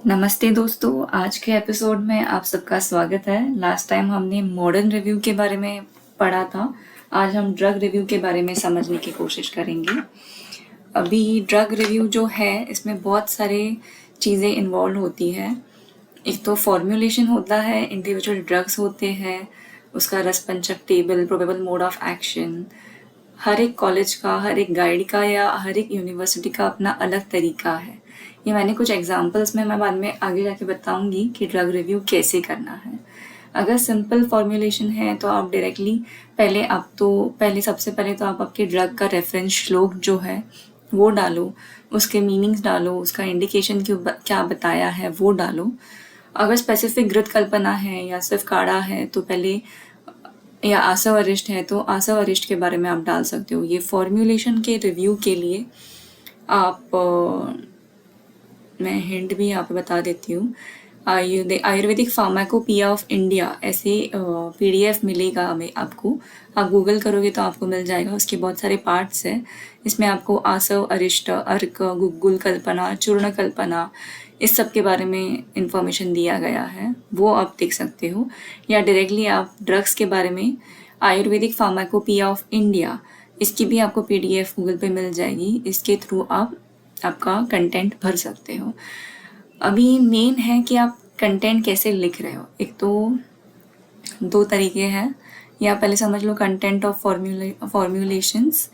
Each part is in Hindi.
नमस्ते दोस्तों, आज के एपिसोड में आप सबका स्वागत है। लास्ट टाइम हमने मॉडर्न रिव्यू के बारे में पढ़ा था। आज हम ड्रग रिव्यू के बारे में समझने की कोशिश करेंगे। अभी ड्रग रिव्यू जो है इसमें बहुत सारे चीज़ें इन्वॉल्व होती है। एक तो फॉर्मूलेशन होता है, इंडिविजुअल ड्रग्स होते हैं, उसका रसपंचक table, probable mode of action. हर एक कॉलेज का, हर एक गाइड का या हर एक यूनिवर्सिटी का अपना अलग तरीका है। ये मैंने कुछ एग्जांपल्स में मैं बाद में आगे जाके बताऊंगी कि ड्रग रिव्यू कैसे करना है। अगर सिंपल फॉर्मूलेशन है तो आप डायरेक्टली पहले सबसे पहले तो आप आपके ड्रग का रेफरेंस श्लोक जो है वो डालो, उसके मीनिंग्स डालो, उसका इंडिकेशन क्या बताया है वो डालो। अगर स्पेसिफिक घृत कल्पना है या सिर्फ काढ़ा है तो पहले, या आसव अरिष्ट है तो आसव अरिष्ट के बारे में आप डाल सकते हो। ये फॉर्मूलेशन के रिव्यू के लिए आप मैं हिंट भी यहाँ पे बता देती हूँ। आयुर्वेदिक फार्माकोपिया ऑफ इंडिया ऐसे पीडीएफ मिलेगा हमें आपको। आप गूगल करोगे तो आपको मिल जाएगा। उसके बहुत सारे पार्ट्स हैं। इसमें आपको आसव अरिष्ट, अर्क, गुग्गुल कल्पना, चूर्ण कल्पना, इस सब के बारे में इंफॉर्मेशन दिया गया है, वो आप देख सकते हो। या डायरेक्टली आप ड्रग्स के बारे में आयुर्वेदिक फार्माकोपिया ऑफ इंडिया, इसकी भी आपको पीडीएफ गूगल पे मिल जाएगी। इसके थ्रू आप आपका कंटेंट भर सकते हो। अभी मेन है कि आप कंटेंट कैसे लिख रहे हो। एक तो दो तरीके हैं, या पहले समझ लो कंटेंट ऑफ फॉर्मूलेशंस।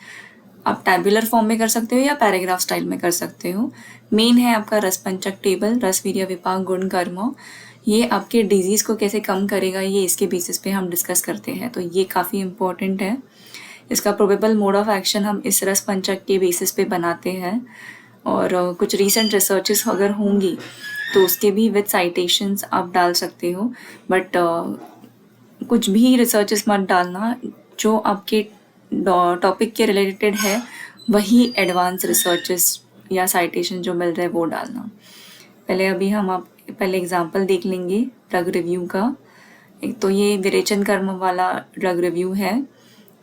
आप टैबुलर फॉर्म में कर सकते हो या पैराग्राफ स्टाइल में कर सकते हो। मेन है आपका रसपंचक टेबल, रस, वीर्य, विपाक, गुण, कर्म। ये आपके डिजीज़ को कैसे कम करेगा, ये इसके बेसिस पे हम डिस्कस करते हैं, तो ये काफ़ी इम्पोर्टेंट है। इसका प्रोबेबल मोड ऑफ एक्शन हम इस रस पंचक के बेसिस पे बनाते हैं। और कुछ रीसेंट रिसर्चेस अगर होंगी तो उसके भी विद साइटेशंस आप डाल सकते हो। बट कुछ भी रिसर्चेस मत डालना, जो आपके टॉपिक के रिलेटेड है वही एडवांस रिसर्चेस या साइटेशन जो मिल रहा है वो डालना। पहले एग्जांपल देख लेंगे ड्रग रिव्यू का। एक तो ये विरेचन कर्म वाला ड्रग रिव्यू है।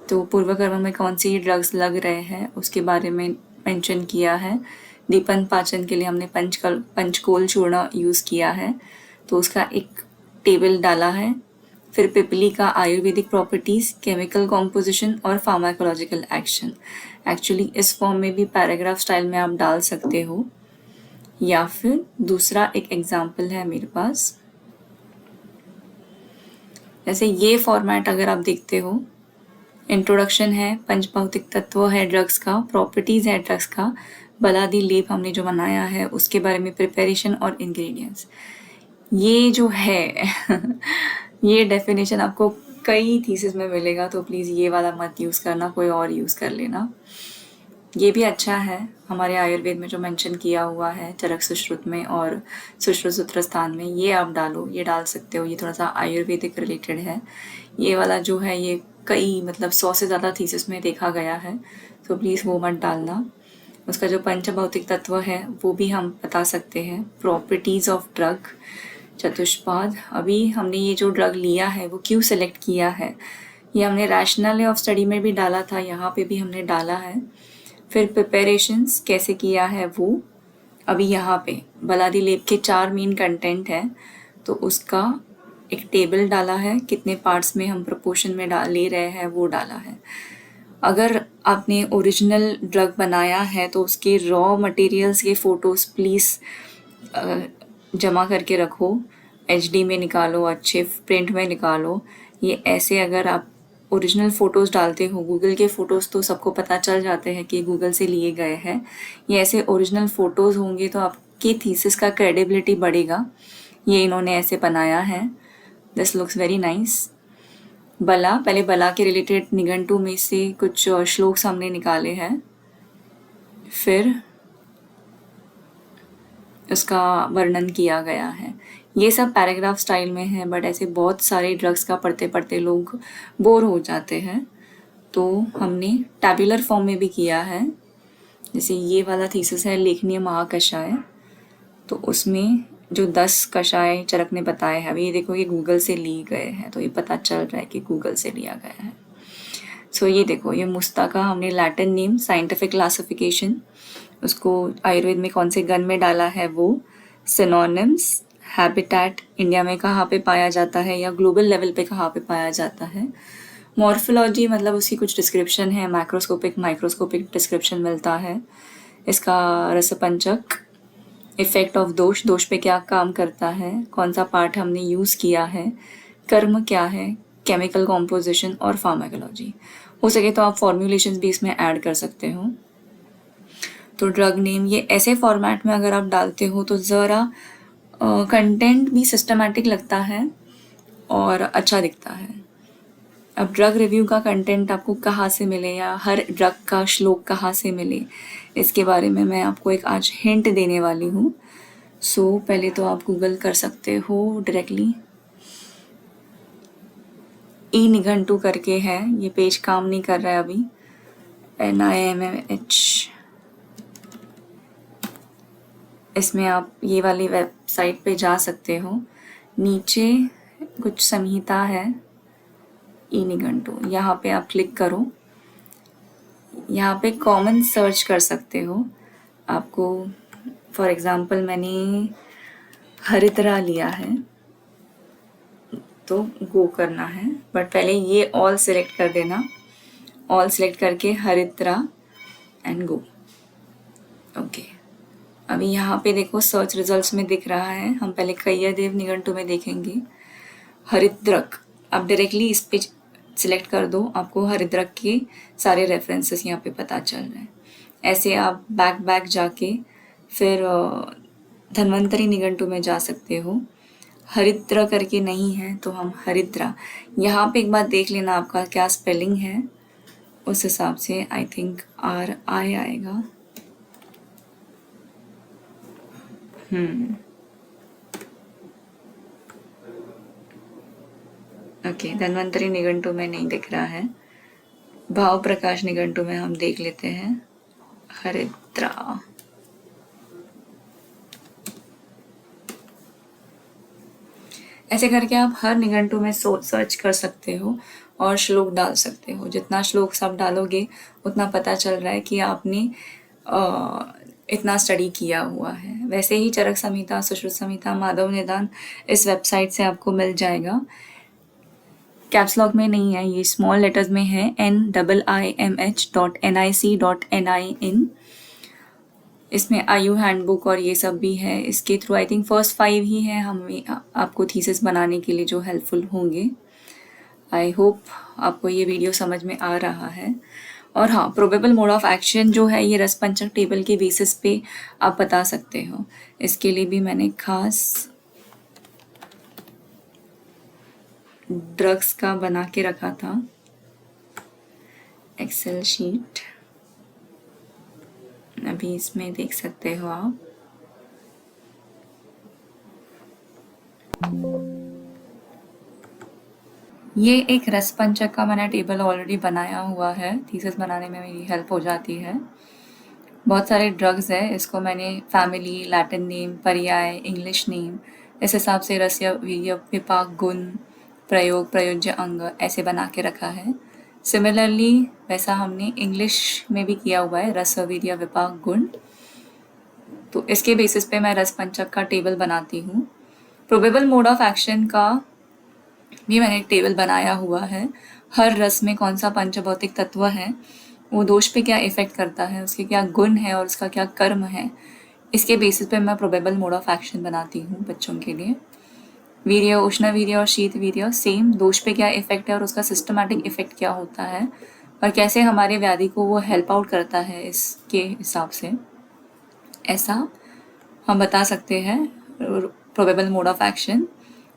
तो पूर्व कर्म में कौन सी ड्रग्स लग रहे हैं उसके बारे में मेंशन किया है। दीपन पाचन के लिए हमने पंचकोल चूर्ण यूज़ किया है, तो उसका एक टेबल डाला है। फिर पिपली का आयुर्वेदिक प्रॉपर्टीज़, केमिकल कॉम्पोजिशन और फार्माकोलॉजिकल एक्शन। एक्चुअली इस फॉर्म में भी पैराग्राफ स्टाइल में आप डाल सकते हो। या फिर दूसरा एक एग्जाम्पल है मेरे पास, जैसे ये फॉर्मेट अगर आप देखते हो, इंट्रोडक्शन है, पंचभौतिक तत्व है ड्रग्स का, प्रॉपर्टीज़ है ड्रग्स का, बलादी लेप हमने जो बनाया है उसके बारे में, प्रिपरेशन और इंग्रेडिएंट्स। ये जो है ये डेफिनेशन आपको कई थीसिस में मिलेगा, तो प्लीज़ ये वाला मत यूज़ करना, कोई और यूज़ कर लेना। ये भी अच्छा है, हमारे आयुर्वेद में जो मेंशन किया हुआ है चरक सुश्रुत में और सुश्रुत सूत्र स्थान में, ये आप डालो, ये डाल सकते हो। ये थोड़ा सा आयुर्वेदिक रिलेटेड है। ये वाला जो है ये कई 100 से ज़्यादा थीसिस में देखा गया है, तो प्लीज़ वो मत डालना। उसका जो पंचभौतिक तत्व है वो भी हम बता सकते हैं। प्रॉपर्टीज़ ऑफ ड्रग, चतुष्पाद। अभी हमने ये जो ड्रग लिया है वो क्यों सेलेक्ट किया है, ये हमने रैशनल ऑफ स्टडी में भी डाला था, यहाँ पे भी हमने डाला है। फिर प्रिपरेशंस कैसे किया है वो, अभी यहाँ पे बलादी लेप के 4 मेन कंटेंट है, तो उसका एक टेबल डाला है, कितने पार्ट्स में हम प्रोपोर्शन में ले रहे हैं वो डाला है। अगर आपने ओरिजिनल ड्रग बनाया है तो उसके रॉ मटेरियल्स के फ़ोटोज़ प्लीज़ जमा करके रखो। एचडी में निकालो, अच्छे प्रिंट में निकालो। ये ऐसे अगर आप ओरिजिनल फ़ोटोज़ डालते हो, गूगल के फ़ोटोज़ तो सबको पता चल जाते हैं कि गूगल से लिए गए हैं। ये ऐसे ओरिजिनल फ़ोटोज़ होंगे तो आपके थीसिस का क्रेडिबिलिटी बढ़ेगा। ये इन्होंने ऐसे बनाया है, दिस लुक्स वेरी नाइस। बला, पहले बला के रिलेटेड निघंटू में से कुछ श्लोक्स हमने निकाले हैं, फिर उसका वर्णन किया गया है। ये सब पैराग्राफ स्टाइल में है, बट ऐसे बहुत सारे ड्रग्स का पढ़ते पढ़ते लोग बोर हो जाते हैं, तो हमने टैबुलर फॉर्म में भी किया है। जैसे ये वाला थीसिस है लेखनीय महाकषाय, तो उसमें जो 10 कषाय चरक ने बताए हैं, अभी ये देखो ये गूगल से लिए गए हैं, तो ये पता चल रहा है कि गूगल से लिया गया है। सो ये देखो, ये मुस्ता का हमने लैटिन नेम, साइंटिफिक क्लासिफिकेशन, उसको आयुर्वेद में कौन से गण में डाला है वो, सिनोनिम्स, हैबिटेट, इंडिया में कहाँ पे पाया जाता है या ग्लोबल लेवल पे कहाँ पे पाया जाता है। मॉर्फोलॉजी मतलब उसकी कुछ डिस्क्रिप्शन है, मैक्रोस्कोपिक माइक्रोस्कोपिक डिस्क्रिप्शन मिलता है इसका। रसपंचक, इफेक्ट ऑफ दोष, दोष पे क्या काम करता है, कौन सा पार्ट हमने यूज़ किया है, कर्म क्या है, केमिकल कॉम्पोजिशन और फार्माकोलॉजी। हो सके तो आप फॉर्मूलेशंस भी इसमें ऐड कर सकते हो। तो ड्रग नेम ये ऐसे फॉर्मेट में अगर आप डालते हो तो ज़रा कंटेंट भी सिस्टमैटिक लगता है और अच्छा दिखता है। अब ड्रग रिव्यू का कंटेंट आपको कहाँ से मिले या हर ड्रग का श्लोक कहाँ से मिले, इसके बारे में मैं आपको एक आज हिंट देने वाली हूँ। सो पहले तो आप गूगल कर सकते हो डायरेक्टली। ई निघंटू करके है, ये पेज काम नहीं कर रहा है अभी। NIMH, इसमें आप ये वाली वेबसाइट पे जा सकते हो। नीचे कुछ संहिता है, ई निघंटू, यहाँ पे आप क्लिक करो। यहाँ पे कॉमन सर्च कर सकते हो। आपको फॉर एग्जांपल मैंने हरिद्रा लिया है तो गो करना है, बट पहले ये ऑल सिलेक्ट कर देना। ऑल सिलेक्ट करके हरिद्रा एंड गो। ओके, अभी यहाँ पे देखो सर्च रिजल्ट्स में दिख रहा है। हम पहले कैयदेव निघंटू में देखेंगे हरिद्रक। आप डायरेक्टली इस पे सिलेक्ट कर दो, आपको हरिद्रक के सारे रेफरेंसेस यहाँ पे पता चल रहे हैं। ऐसे आप बैक जाके फिर धन्वंतरी निघंटू में जा सकते हो। हरिद्रा करके नहीं है तो हम हरिद्रा, यहाँ पे एक बार देख लेना आपका क्या स्पेलिंग है, उस हिसाब से आई थिंक RI आएगा। ओके, धन्वंतरी निघंटू में नहीं दिख रहा है। भाव प्रकाश निघंटू में हम देख लेते हैं हरिद्रा। ऐसे करके आप हर निघंटू में सर्च कर सकते हो और श्लोक डाल सकते हो। जितना श्लोक सब डालोगे उतना पता चल रहा है कि आपने इतना स्टडी किया हुआ है। वैसे ही चरक संहिता, सुश्रुत संहिता, माधव निदान इस वेबसाइट से आपको मिल जाएगा। कैप्स लॉक में नहीं है, ये स्मॉल लेटर्स में है, NIIMH.nic.in। इसमें IU हैंडबुक और ये सब भी है। इसके थ्रू आई थिंक फर्स्ट 5 ही है हमें आपको थीसिस बनाने के लिए जो हेल्पफुल होंगे। आई होप आपको ये वीडियो समझ में आ रहा है। और हाँ, प्रोबेबल मोड ऑफ एक्शन जो है ये रसपंचक टेबल के बेसिस पे आप बता सकते हो। इसके लिए भी मैंने खास ड्रग्स का बना के रखा था एक्सेल शीट, अभी इसमें देख सकते हो आप। ये एक रसपंचक का मैंने टेबल ऑलरेडी बनाया हुआ है, थीसिस बनाने में मेरी हेल्प हो जाती है। बहुत सारे ड्रग्स है, इसको मैंने फैमिली, लैटिन नेम, पर्याय, इंग्लिश नेम, इस हिसाब से रस्य, वीर्य, विपाक, गुण, प्रयोग, प्रयोज्य अंग ऐसे बना के रखा है। सिमिलरली वैसा हमने इंग्लिश में भी किया हुआ है, रस, वीर्य, विपाक, गुण। तो इसके बेसिस पे मैं रसपंचक का टेबल बनाती हूँ। प्रोबेबल मोड ऑफ एक्शन का भी मैंने एक टेबल बनाया हुआ है। हर रस में कौन सा पंचभौतिक तत्व है, वो दोष पे क्या इफेक्ट करता है, उसके क्या गुण है और उसका क्या कर्म है, इसके बेसिस पे मैं प्रोबेबल मोड ऑफ एक्शन बनाती हूँ बच्चों के लिए। वीर्य, उष्ण वीर्य और शीत वीर्य, सेम दोष पे क्या इफेक्ट है और उसका सिस्टमैटिक इफेक्ट क्या होता है और कैसे हमारे व्याधि को वो हेल्प आउट करता है, इसके हिसाब से ऐसा हम बता सकते हैं probable mode of action.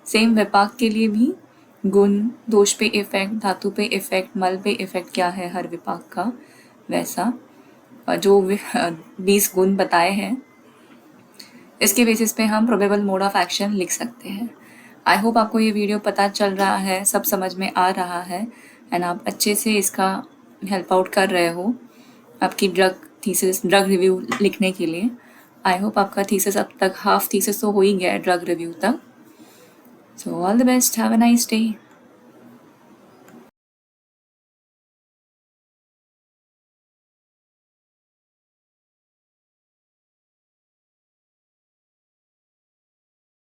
Same विपाक के लिए भी गुण, दोष पे इफेक्ट, धातु पे इफेक्ट, मल पे इफेक्ट क्या है हर विपाक का, वैसा जो 20 गुण बताए हैं, इसके बेसिस पे हम प्रोबेबल मोड ऑफ एक्शन लिख सकते हैं। आई होप आपको ये वीडियो पता चल रहा है, सब समझ में आ रहा है एंड आप अच्छे से इसका हेल्प आउट कर रहे हो आपकी ड्रग रिव्यू लिखने के लिए। आई होप आपका थीसिस अब तक हाफ थीसिस तो हो ही गया है ड्रग रिव्यू तक। So all the best. Have a nice day.